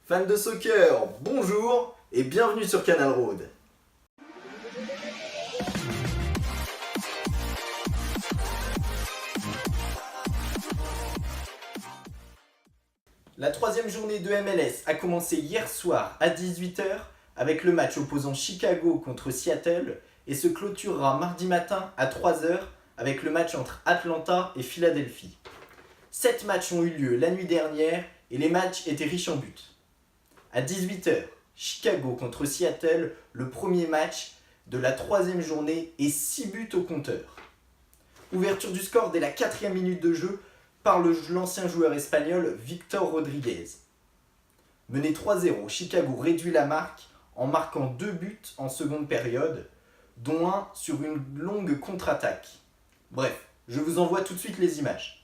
Fans de soccer, bonjour et bienvenue sur Canal Road. La troisième journée de MLS a commencé hier soir à 18h avec le match opposant Chicago contre Seattle et se clôturera mardi matin à 3h avec le match entre Atlanta et Philadelphie. 7 matchs ont eu lieu la nuit dernière et les matchs étaient riches en buts. À 18h, Chicago contre Seattle, le premier match de la troisième journée et 6 buts au compteur. Ouverture du score dès la 4e minute de jeu par l'ancien joueur espagnol Victor Rodriguez. Mené 3-0, Chicago réduit la marque en marquant 2 buts en seconde période, dont un sur une longue contre-attaque. Bref, je vous envoie tout de suite les images.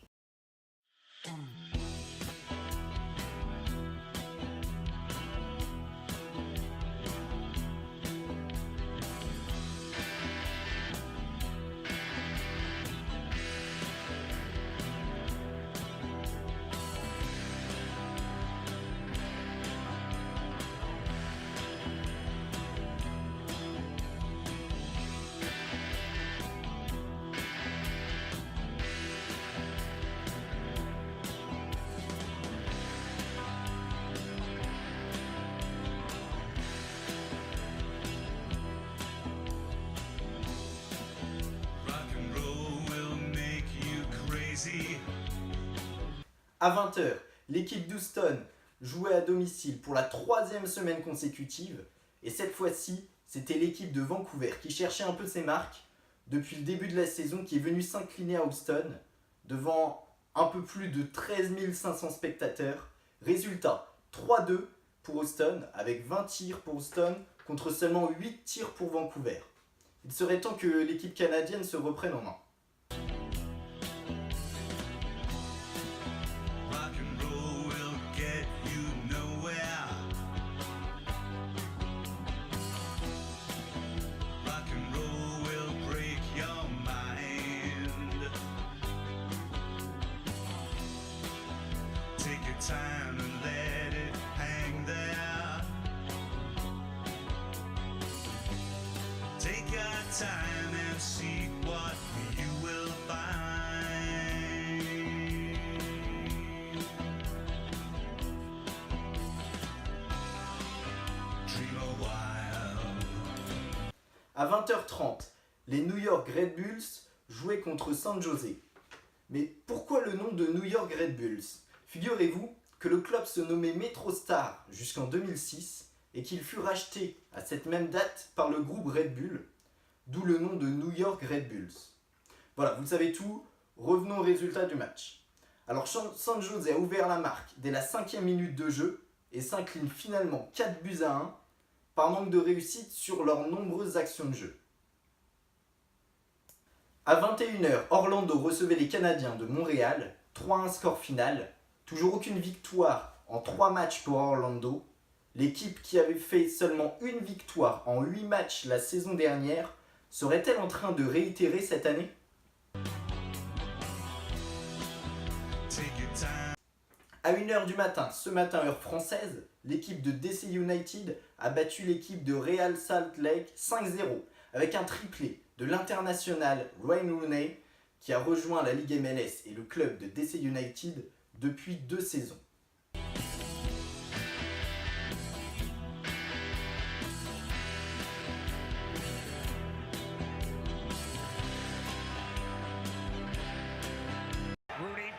À 20h, l'équipe d'Houston jouait à domicile pour la 3e semaine consécutive et cette fois-ci, c'était l'équipe de Vancouver qui cherchait un peu ses marques depuis le début de la saison qui est venue s'incliner à Houston devant un peu plus de 13 500 spectateurs. Résultat, 3-2 pour Houston avec 20 tirs pour Houston contre seulement 8 tirs pour Vancouver. Il serait temps que l'équipe canadienne se reprenne en main. Time and let it hang there. Take your time and see what you will find. Dream a while. À 20h30, les New York Red Bulls jouaient contre San Jose. Mais pourquoi le nom de New York Red Bulls ? Figurez-vous que le club se nommait MetroStar jusqu'en 2006 et qu'il fut racheté à cette même date par le groupe Red Bull, d'où le nom de New York Red Bulls. Voilà, vous savez tout, revenons au résultat du match. Alors San Jose a ouvert la marque dès la 5e minute de jeu et s'incline finalement 4 buts à 1 par manque de réussite sur leurs nombreuses actions de jeu. À 21h, Orlando recevait les Canadiens de Montréal, 3-1 score final. Toujours aucune victoire en 3 matchs pour Orlando. L'équipe qui avait fait seulement une victoire en 8 matchs la saison dernière serait-elle en train de réitérer cette année ? À 1h du matin, ce matin heure française, l'équipe de DC United a battu l'équipe de Real Salt Lake 5-0 avec un triplé de l'international Wayne Rooney qui a rejoint la Ligue MLS et le club de DC United depuis 2 saisons. Rooney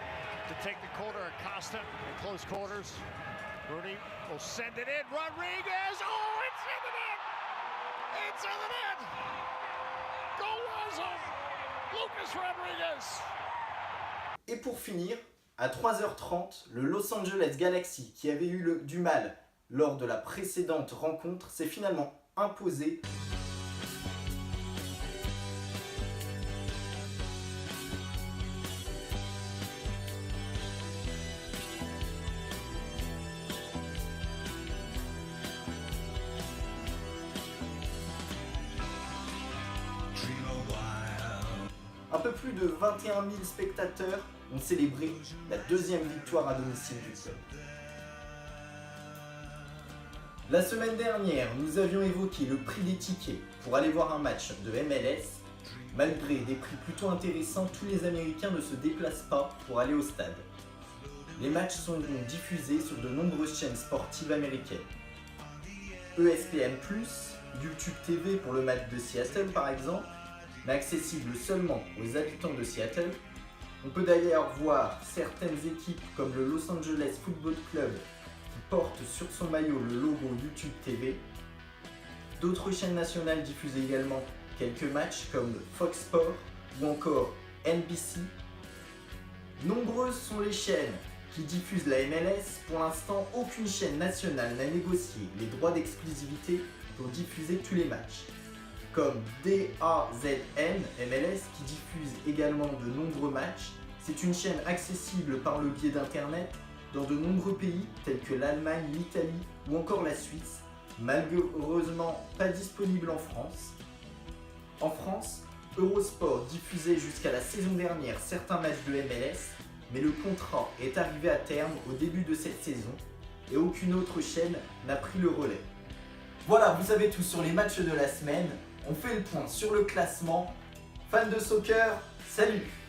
to take the corner, Acosta in close quarters. Rooney will send it in. Rodriguez, oh, it's in the net! It's in the net! Go Wazo! Lucas Rodriguez! Et pour finir, à 3h30, le Los Angeles Galaxy, qui avait eu du mal lors de la précédente rencontre, s'est finalement imposé. Un peu plus de 21 000 spectateurs ont célébré la 2e victoire à domicile du club. La semaine dernière, nous avions évoqué le prix des tickets pour aller voir un match de MLS. Malgré des prix plutôt intéressants, tous les Américains ne se déplacent pas pour aller au stade. Les matchs sont donc diffusés sur de nombreuses chaînes sportives américaines. ESPN+, YouTube TV pour le match de Seattle par exemple, mais accessible seulement aux habitants de Seattle. On peut d'ailleurs voir certaines équipes comme le Los Angeles Football Club qui porte sur son maillot le logo YouTube TV. D'autres chaînes nationales diffusent également quelques matchs comme Fox Sports ou encore NBC. Nombreuses sont les chaînes qui diffusent la MLS. Pour l'instant, aucune chaîne nationale n'a négocié les droits d'exclusivité pour diffuser tous les matchs. Comme DAZN MLS qui diffuse également de nombreux matchs. C'est une chaîne accessible par le biais d'internet dans de nombreux pays tels que l'Allemagne, l'Italie ou encore la Suisse, malheureusement pas disponible en France. En France, Eurosport diffusait jusqu'à la saison dernière certains matchs de MLS, mais le contrat est arrivé à terme au début de cette saison et aucune autre chaîne n'a pris le relais. Voilà, vous savez tout sur les matchs de la semaine. On fait le point sur le classement. Fans de soccer, salut!